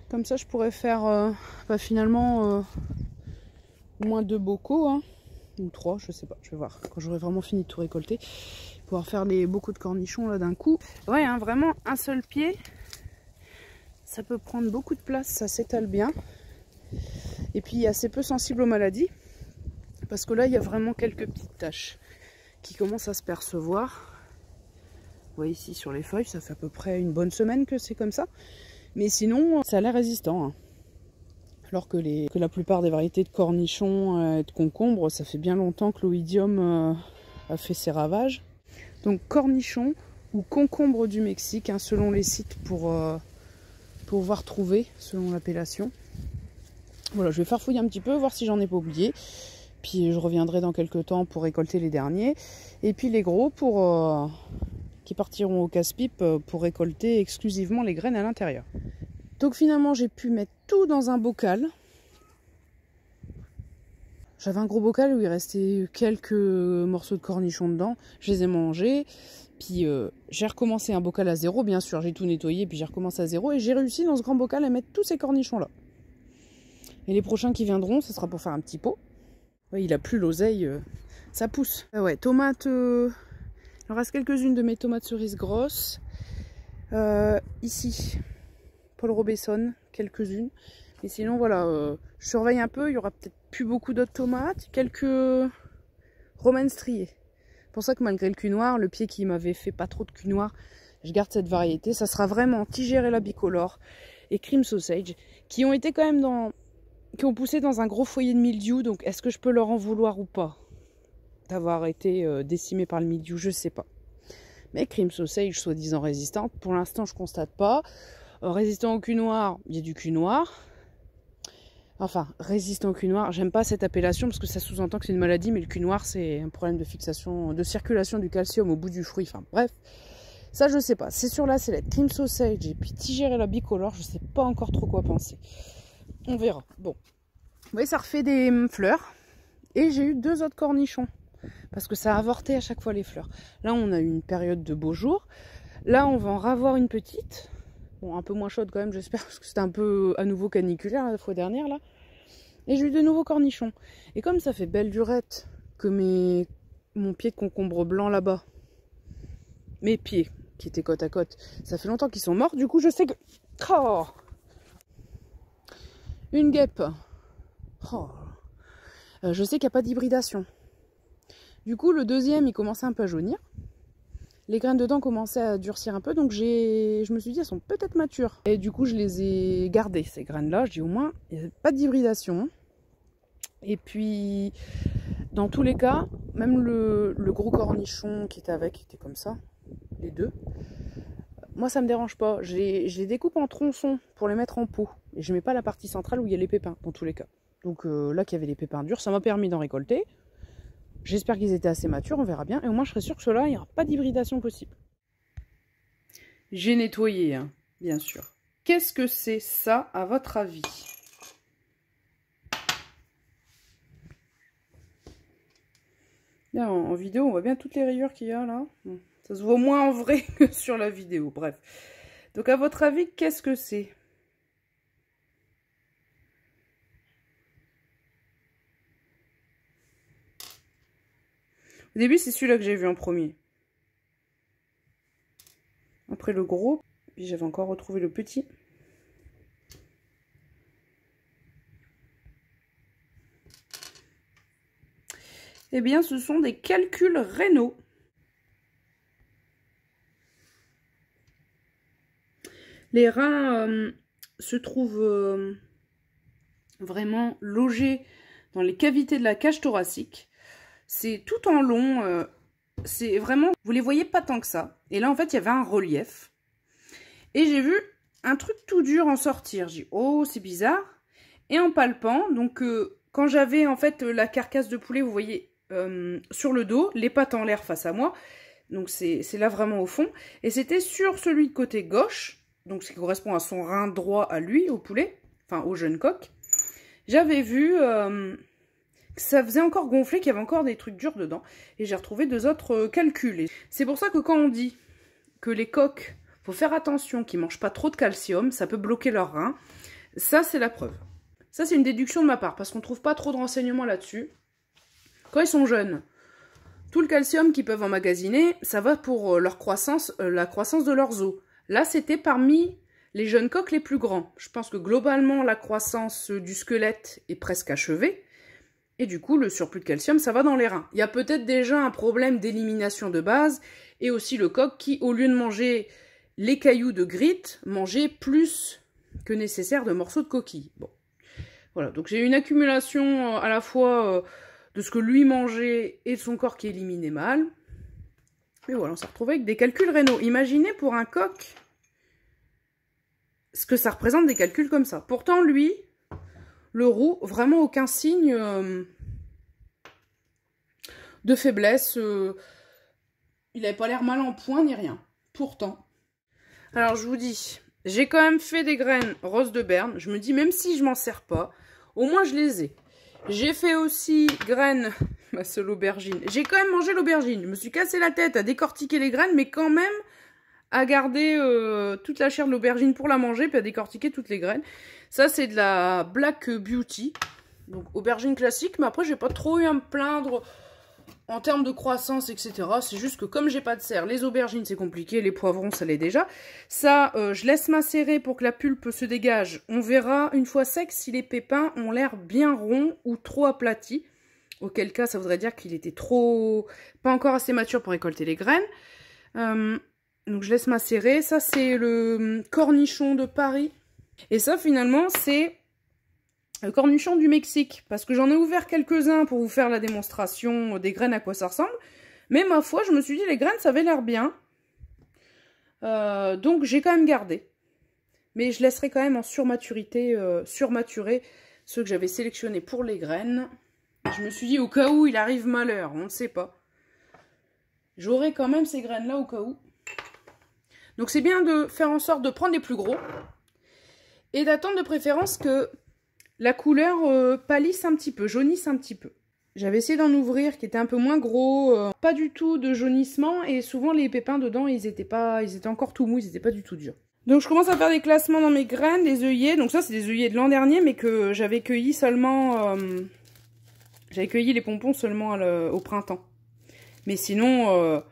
Comme ça je pourrais faire finalement au moins 2 bocaux, hein, ou 3, je sais pas, je vais voir. Quand j'aurai vraiment fini de tout récolter, pouvoir faire les bocaux de cornichons là d'un coup. Ouais, hein, vraiment un seul pied, ça peut prendre beaucoup de place, ça s'étale bien. Et puis assez peu sensible aux maladies, parce que là il y a vraiment quelques petites taches qui commencent à se percevoir. Vous voyez ici sur les feuilles, ça fait à peu près une bonne semaine que c'est comme ça. Mais sinon, ça a l'air résistant, hein. Alors que la plupart des variétés de cornichons et de concombres, ça fait bien longtemps que l'oïdium a fait ses ravages. Donc cornichons ou concombres du Mexique, hein, selon les sites pour pouvoir trouver, selon l'appellation. Voilà, je vais farfouiller un petit peu, voir si j'en ai pas oublié. Puis je reviendrai dans quelques temps pour récolter les derniers. Et puis les gros qui partiront au casse-pipe pour récolter exclusivement les graines à l'intérieur. Donc finalement j'ai pu mettre tout dans un bocal. J'avais un gros bocal où il restait quelques morceaux de cornichons dedans. Je les ai mangés. Puis j'ai recommencé un bocal à zéro, bien sûr. J'ai tout nettoyé, puis j'ai recommencé à zéro. Et j'ai réussi dans ce grand bocal à mettre tous ces cornichons là. Et les prochains qui viendront, ce sera pour faire un petit pot. Ouais, il a plus l'oseille, ça pousse. Ah ouais, tomates... Il en reste quelques-unes de mes tomates cerises grosses. Ici, Paul Robeson, quelques-unes. Et sinon, voilà, je surveille un peu. Il y aura peut-être plus beaucoup d'autres tomates. Quelques romaines striées. C'est pour ça que malgré le cul noir, le pied qui m'avait fait pas trop de cul noir, je garde cette variété. Ça sera vraiment Tigerella bicolore et Cream Sausage, qui ont été quand même qui ont poussé dans un gros foyer de mildiou. Donc, est-ce que je peux leur en vouloir ou pas d'avoir été décimé par le mildiou, je sais pas. Mais Cream Sausage, soi-disant résistante, pour l'instant je constate pas. Résistant au cul noir, il y a du cul noir. Enfin, résistant au cul noir, j'aime pas cette appellation parce que ça sous-entend que c'est une maladie, mais le cul noir c'est un problème de fixation, de circulation du calcium au bout du fruit. Enfin bref, ça je sais pas. C'est sur la sellette, Cream Sausage et puis Tigerella bicolore, je sais pas encore trop quoi penser. On verra. Bon, vous voyez, ça refait des fleurs. Et j'ai eu 2 autres cornichons. Parce que ça a avorté à chaque fois les fleurs. Là, on a eu une période de beaux jours. Là, on va en ravoir une petite. Bon, un peu moins chaude quand même, j'espère, parce que c'était un peu à nouveau caniculaire la fois dernière, là. Et j'ai eu de nouveaux cornichons. Et comme ça fait belle lurette que mon pied de concombre blanc là-bas, mes pieds, qui étaient côte à côte, ça fait longtemps qu'ils sont morts. Du coup, je sais que... Oh, une guêpe. Oh. Je sais qu'il n'y a pas d'hybridation. Du coup, le deuxième, il commençait un peu à jaunir. Les graines dedans commençaient à durcir un peu, donc je me suis dit, elles sont peut-être matures. Et du coup, je les ai gardées, ces graines-là. Je dis au moins, il n'y a pas d'hybridation. Et puis, dans tous les cas, même le gros cornichon qui était avec, qui était comme ça, les deux, moi, ça me dérange pas. Je les découpe en tronçons pour les mettre en pot. Et je mets pas la partie centrale où il y a les pépins, dans tous les cas. Donc là, qu'il y avait des pépins durs, ça m'a permis d'en récolter. J'espère qu'ils étaient assez matures, on verra bien. Et au moins, je serai sûre que ceux-là, il n'y aura pas d'hybridation possible. J'ai nettoyé, hein, bien sûr. Qu'est-ce que c'est ça, à votre avis? Là, en vidéo, on voit bien toutes les rayures qu'il y a là. Ça se voit moins en vrai que sur la vidéo. Bref. Donc, à votre avis, qu'est-ce que c'est? Au début, c'est celui-là que j'ai vu en premier. Après le gros, puis j'avais encore retrouvé le petit. Eh bien, ce sont des calculs rénaux. Les reins se trouvent vraiment logés dans les cavités de la cage thoracique. C'est tout en long, c'est vraiment, vous les voyez pas tant que ça. Et là, en fait, il y avait un relief. Et j'ai vu un truc tout dur en sortir. J'ai dit, oh, c'est bizarre. Et en palpant, donc quand j'avais en fait la carcasse de poulet, vous voyez, sur le dos, les pattes en l'air face à moi. Donc c'est là vraiment au fond. Et c'était sur celui de côté gauche, donc ce qui correspond à son rein droit à lui, au poulet, enfin au jeune coq. j'avais vu que ça faisait encore gonfler, qu'il y avait encore des trucs durs dedans. Et j'ai retrouvé 2 autres calculs. C'est pour ça que quand on dit que les coqs, faut faire attention qu'ils ne mangent pas trop de calcium, ça peut bloquer leurs reins, ça c'est la preuve. Ça c'est une déduction de ma part, parce qu'on ne trouve pas trop de renseignements là-dessus. Quand ils sont jeunes, tout le calcium qu'ils peuvent emmagasiner, ça va pour leur croissance, la croissance de leurs os. Là c'était parmi les jeunes coqs les plus grands. Je pense que globalement la croissance du squelette est presque achevée. Et du coup, le surplus de calcium, ça va dans les reins. Il y a peut-être déjà un problème d'élimination de base, et aussi le coq qui, au lieu de manger les cailloux de grit, mangeait plus que nécessaire de morceaux de coquille. Bon, voilà, donc j'ai une accumulation à la fois de ce que lui mangeait et de son corps qui éliminait mal. Et voilà, on s'est retrouvé avec des calculs rénaux. Imaginez pour un coq ce que ça représente des calculs comme ça. Pourtant, lui... Le roux, vraiment aucun signe de faiblesse. Il n'avait pas l'air mal en point ni rien. Pourtant. Alors je vous dis, j'ai quand même fait des graines roses de Berne. Je me dis, même si je m'en sers pas, au moins je les ai. J'ai fait aussi graines, ma seule aubergine. J'ai quand même mangé l'aubergine. Je me suis cassé la tête à décortiquer les graines, mais quand même à garder toute la chair de l'aubergine pour la manger, puis à décortiquer toutes les graines. Ça, c'est de la Black Beauty. Donc, aubergine classique. Mais après, j'ai pas trop eu à me plaindre en termes de croissance, etc. C'est juste que comme j'ai pas de serre, les aubergines, c'est compliqué. Les poivrons, ça l'est déjà. Ça, je laisse macérer pour que la pulpe se dégage. On verra, une fois sec, si les pépins ont l'air bien ronds ou trop aplatis. Auquel cas, ça voudrait dire qu'il était trop... pas encore assez mature pour récolter les graines. Donc, je laisse macérer. Ça, c'est le cornichon de Paris. Et ça, finalement, c'est le cornichon du Mexique. Parce que j'en ai ouvert quelques-uns pour vous faire la démonstration des graines, à quoi ça ressemble. Mais ma foi, je me suis dit, les graines, ça avait l'air bien. Donc, j'ai quand même gardé. Mais je laisserai quand même en surmaturité, surmaturer ceux que j'avais sélectionnés pour les graines. Et je me suis dit, au cas où il arrive malheur, on ne sait pas. J'aurai quand même ces graines-là au cas où. Donc, c'est bien de faire en sorte de prendre les plus gros. Et d'attendre de préférence que la couleur pâlisse un petit peu, jaunisse un petit peu. J'avais essayé d'en ouvrir qui était un peu moins gros, pas du tout de jaunissement, et souvent les pépins dedans, ils étaient encore tout mous, ils n'étaient pas du tout durs. Donc je commence à faire des classements dans mes graines, des œillets. Donc ça c'est des œillets de l'an dernier, mais que j'avais cueilli seulement... j'avais cueilli les pompons seulement au printemps. Mais sinon...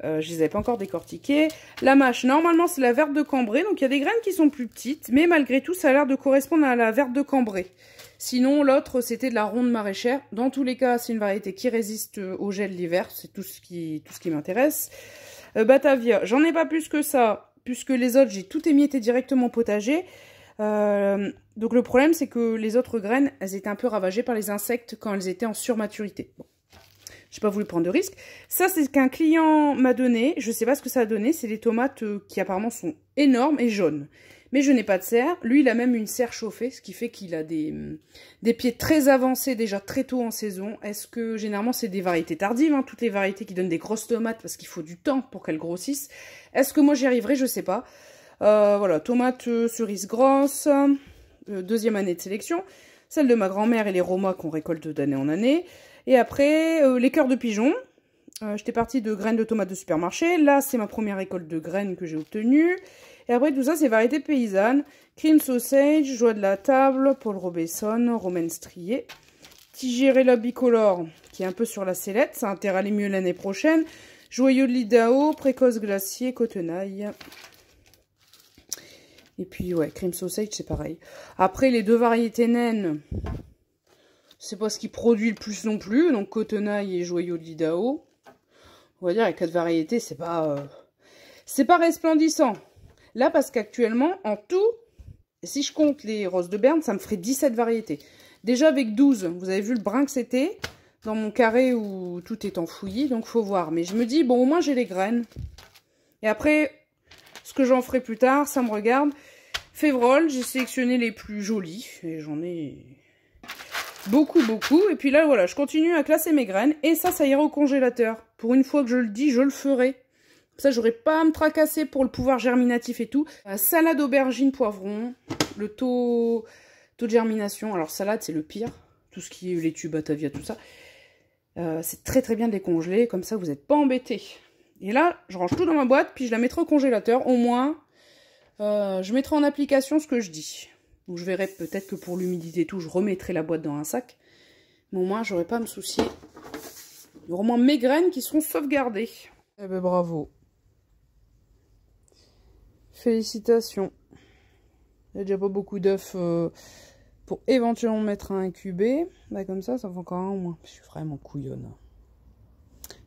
je les avais pas encore décortiqués. La mâche, normalement, c'est la verte de Cambrai. Donc, il y a des graines qui sont plus petites. Mais malgré tout, ça a l'air de correspondre à la verte de Cambrai. Sinon, l'autre, c'était de la ronde maraîchère. Dans tous les cas, c'est une variété qui résiste au gel l'hiver. C'est tout ce qui m'intéresse. Batavia, j'en ai pas plus que ça. Puisque les autres, j'ai tout émietté directement potager. Donc, le problème, c'est que les autres graines, elles étaient un peu ravagées par les insectes quand elles étaient en surmaturité. Bon. J'ai pas voulu prendre de risque. Ça, c'est ce qu'un client m'a donné. Je sais pas ce que ça a donné. C'est des tomates qui apparemment sont énormes et jaunes. Mais je n'ai pas de serre. Lui, il a même une serre chauffée, ce qui fait qu'il a des pieds très avancés déjà très tôt en saison. Est-ce que généralement c'est des variétés tardives, hein, toutes les variétés qui donnent des grosses tomates parce qu'il faut du temps pour qu'elles grossissent. Est-ce que moi j'y arriverai? Je sais pas. Voilà, tomates cerises grosses, deuxième année de sélection. Celle de ma grand-mère et les romas qu'on récolte d'année en année. Et après, les cœurs de pigeon. J'étais partie de graines de tomates de supermarché. Là, c'est ma première récolte de graines que j'ai obtenue. Et après, tout ça, c'est variétés paysannes. Cream sausage, joie de la table, Paul Robeson, romaine striée. Tigérella bicolore, qui est un peu sur la sellette. Ça a intérêt à aller mieux l'année prochaine. Joyau de l'Idaho, précoce glacier, cotenaille. Et puis, ouais, cream sausage, c'est pareil. Après, les deux variétés naines... C'est pas ce qui produit le plus non plus, donc cotenaille et joyau de l'Idaho. On va dire, les 4 variétés, c'est pas resplendissant. Là, parce qu'actuellement, en tout, si je compte les roses de Berne, ça me ferait 17 variétés. Déjà avec 12, vous avez vu le brin que c'était dans mon carré où tout est enfouilli, donc faut voir. Mais je me dis, bon, au moins j'ai les graines. Et après, ce que j'en ferai plus tard, ça me regarde. Févrole, j'ai sélectionné les plus jolis, et j'en ai... beaucoup. Et puis là, voilà, je continue à classer mes graines. Et ça ira au congélateur. Pour une fois que je le dis, je le ferai. Comme ça, j'aurai pas à me tracasser pour le pouvoir germinatif et tout. Salade aubergine poivron. Le taux Taux de germination, alors salade c'est le pire. Tout ce qui est laitue, batavia, tout ça. C'est très très bien de les congeler, comme ça vous n'êtes pas embêtés. Et là, je range tout dans ma boîte, puis je la mettrai au congélateur. Au moins, je mettrai en application ce que je dis. Donc je verrai peut-être que pour l'humidité et tout, je remettrai la boîte dans un sac. Mais au moins, j'aurai pas à me soucier. Il y aura au moins mes graines qui seront sauvegardées. Eh ben bravo. Félicitations. Il n'y a déjà pas beaucoup d'œufs pour éventuellement mettre à incuber. Bah, comme ça fait encore un au moins. Je suis vraiment couillonne.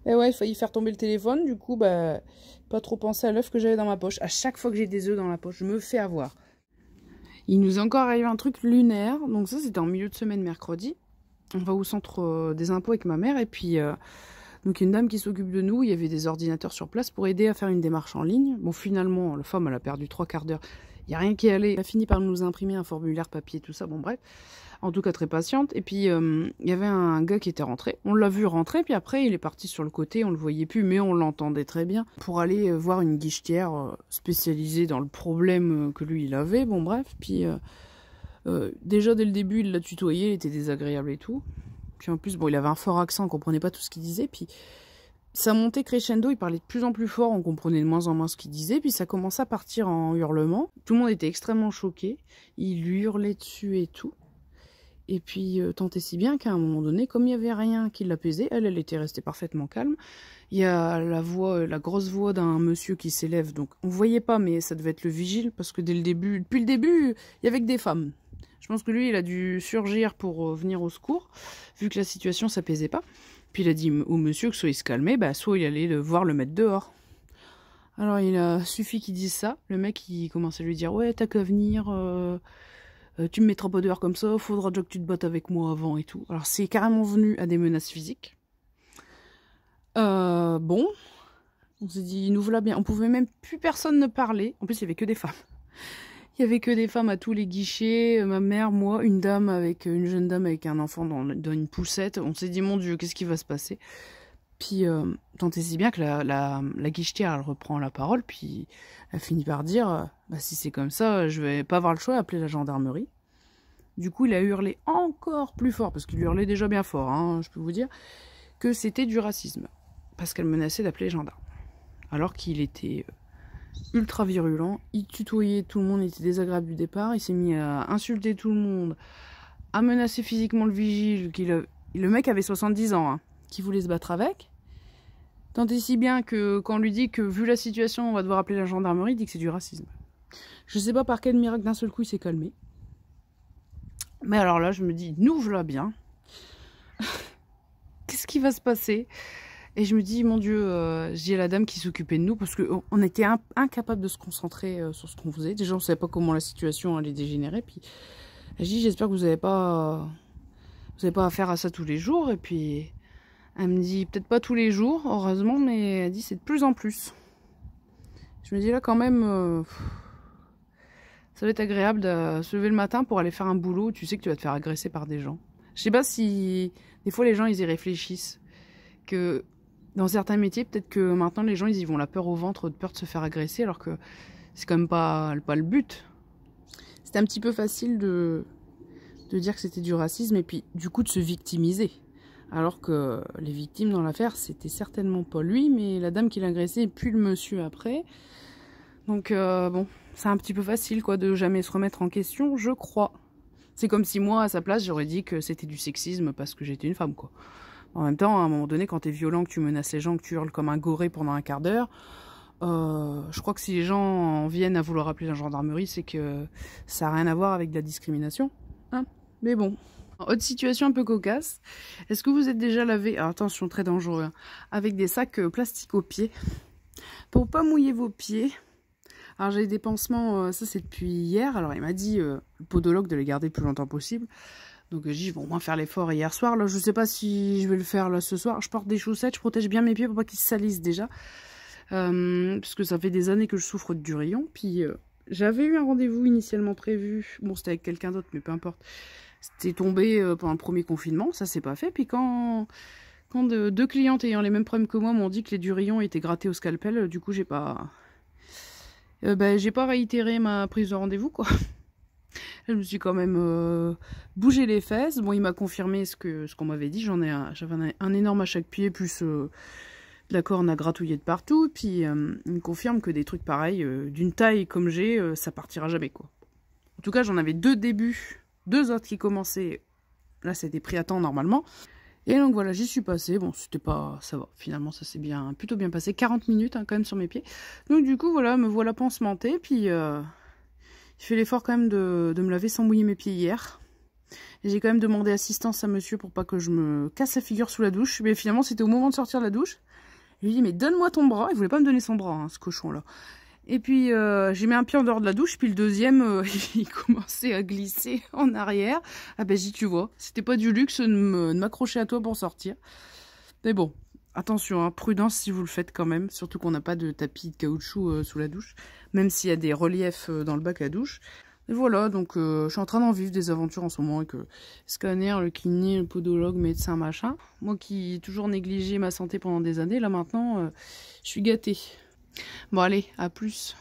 Et ouais, il failli faire tomber le téléphone. Du coup, bah, pas trop penser à l'œuf que j'avais dans ma poche. À chaque fois que j'ai des œufs dans la poche, je me fais avoir. Il nous est encore arrivé un truc lunaire. Donc ça, c'était en milieu de semaine, mercredi. On va au centre des impôts avec ma mère. Et puis, donc une dame qui s'occupe de nous. Il y avait des ordinateurs sur place pour aider à faire une démarche en ligne. Bon, finalement, la femme, elle a perdu 3/4 d'heure. Il n'y a rien qui allait. Elle a fini par nous imprimer un formulaire papier, tout ça. Bon, bref. En tout cas, très patiente. Et puis, il y avait un gars qui était rentré. On l'a vu rentrer. Puis après, il est parti sur le côté. On le voyait plus, mais on l'entendait très bien. Pour aller voir une guichetière spécialisée dans le problème que lui, il avait. Bon, bref. Puis, déjà, dès le début, il l'a tutoyé. Il était désagréable et tout. Puis en plus, bon, il avait un fort accent. On comprenait pas tout ce qu'il disait. Puis, ça montait crescendo, il parlait de plus en plus fort, on comprenait de moins en moins ce qu'il disait, puis ça commençait à partir en hurlement. Tout le monde était extrêmement choqué, il lui hurlait dessus et tout. Et puis, tant et si bien qu'à un moment donné, comme il n'y avait rien qui l'apaisait, elle était restée parfaitement calme. Il y a la grosse voix d'un monsieur qui s'élève, donc on voyait pas, mais ça devait être le vigile, parce que depuis le début, il y avait que des femmes. Je pense que lui, il a dû surgir pour venir au secours, vu que la situation s'apaisait pas. Puis il a dit au monsieur que soit il se calmait, bah, soit il allait le mettre dehors. Alors il a suffi qu'il dise ça. Le mec il commence à lui dire ouais t'as qu'à venir, tu me mettras pas dehors comme ça, faudra déjà que tu te battes avec moi avant et tout. Alors c'est carrément venu à des menaces physiques. Bon, on s'est dit nous voilà bien. On pouvait même plus personne ne parler. En plus il y avait que des femmes. Il y avait que des femmes à tous les guichets, ma mère, moi, une jeune dame avec un enfant dans une poussette. On s'est dit, mon Dieu, qu'est-ce qui va se passer? Puis, tant et si bien que la guichetière, elle reprend la parole, puis elle finit par dire, bah, si c'est comme ça, je vais pas avoir le choix d'appeler la gendarmerie. Du coup, il a hurlé encore plus fort, parce qu'il hurlait déjà bien fort, hein, je peux vous dire, que c'était du racisme, parce qu'elle menaçait d'appeler les gendarmes. Alors qu'il était ultra virulent, il tutoyait tout le monde, il était désagréable du départ, il s'est mis à insulter tout le monde, à menacer physiquement le vigile, le mec avait 70 ans, hein, qui voulait se battre avec. Tant et si bien que quand on lui dit que vu la situation on va devoir appeler la gendarmerie, il dit que c'est du racisme. Je sais pas par quel miracle d'un seul coup il s'est calmé. Mais alors là je me dis, nous voilà bien. Qu'est-ce qui va se passer? Et je me dis, mon Dieu, j'ai la dame qui s'occupait de nous parce qu'on était incapable de se concentrer sur ce qu'on faisait. Déjà, on ne savait pas comment la situation allait dégénérer. Puis, je dis, j'espère que vous n'avez pas affaire à ça tous les jours. Et puis, elle me dit, peut-être pas tous les jours, heureusement, mais elle dit, c'est de plus en plus. Je me dis, là, quand même, ça va être agréable de se lever le matin pour aller faire un boulot où tu sais que tu vas te faire agresser par des gens. Je sais pas si, des fois, les gens, ils y réfléchissent. Que dans certains métiers, peut-être que maintenant les gens ils y vont la peur au ventre, de peur de se faire agresser, alors que c'est quand même pas le but. C'était un petit peu facile de dire que c'était du racisme et puis du coup de se victimiser. Alors que les victimes dans l'affaire, c'était certainement pas lui, mais la dame qui l'a agressé et puis le monsieur après. Donc bon, c'est un petit peu facile quoi de jamais se remettre en question, je crois. C'est comme si moi à sa place j'aurais dit que c'était du sexisme parce que j'étais une femme quoi. En même temps, à un moment donné, quand t'es violent, que tu menaces les gens, que tu hurles comme un goré pendant un quart d'heure, je crois que si les gens en viennent à vouloir appeler la gendarmerie, c'est que ça n'a rien à voir avec de la discrimination. Hein, mais bon. Autre situation un peu cocasse. Est-ce que vous êtes déjà lavé, alors attention, très dangereux, hein, avec des sacs plastiques aux pieds, pour pas mouiller vos pieds? Alors j'ai des pansements, ça c'est depuis hier, alors il m'a dit, le podologue, de les garder le plus longtemps possible. Donc je vais au moins faire l'effort hier soir. Là, je sais pas si je vais le faire là ce soir. Je porte des chaussettes, je protège bien mes pieds pour pas qu'ils se salissent déjà. Parce que ça fait des années que je souffre de durillon. Puis j'avais eu un rendez-vous initialement prévu. Bon, c'était avec quelqu'un d'autre, mais peu importe. C'était tombé pendant le premier confinement, ça s'est pas fait. Puis quand deux clientes ayant les mêmes problèmes que moi m'ont dit que les durillons étaient grattés au scalpel, du coup j'ai pas réitéré ma prise de rendez-vous quoi. Je me suis quand même bougé les fesses. Bon, il m'a confirmé ce qu'on m'avait dit. J'avais un énorme à chaque pied, plus de la corne à gratouiller de partout. Puis il me confirme que des trucs pareils, d'une taille comme j'ai, ça partira jamais, quoi. En tout cas, j'en avais 2 débuts, 2 autres qui commençaient. Là, c'était pris à temps normalement. Et donc voilà, j'y suis passée. Bon, c'était pas... ça va. Finalement, ça s'est plutôt bien passé. 40 minutes hein, quand même sur mes pieds. Donc du coup, voilà, me voilà pansementée. Puis j'ai fait l'effort quand même de me laver sans mouiller mes pieds hier. Et j'ai quand même demandé assistance à monsieur pour pas que je me casse la figure sous la douche. Mais finalement, c'était au moment de sortir de la douche. Je lui ai dit, mais donne-moi ton bras. Il voulait pas me donner son bras, hein, ce cochon-là. Et puis j'ai mis un pied en dehors de la douche, puis le deuxième, il commençait à glisser en arrière. Ah ben tu vois, c'était pas du luxe de m'accrocher à toi pour sortir. Mais bon, attention, hein, prudence si vous le faites quand même, surtout qu'on n'a pas de tapis de caoutchouc sous la douche, même s'il y a des reliefs dans le bac à douche. Et voilà, donc je suis en train d'en vivre des aventures en ce moment avec le scanner, le kiné, le podologue, médecin, machin. Moi qui ai toujours négligé ma santé pendant des années, là maintenant, je suis gâtée. Bon allez, à plus.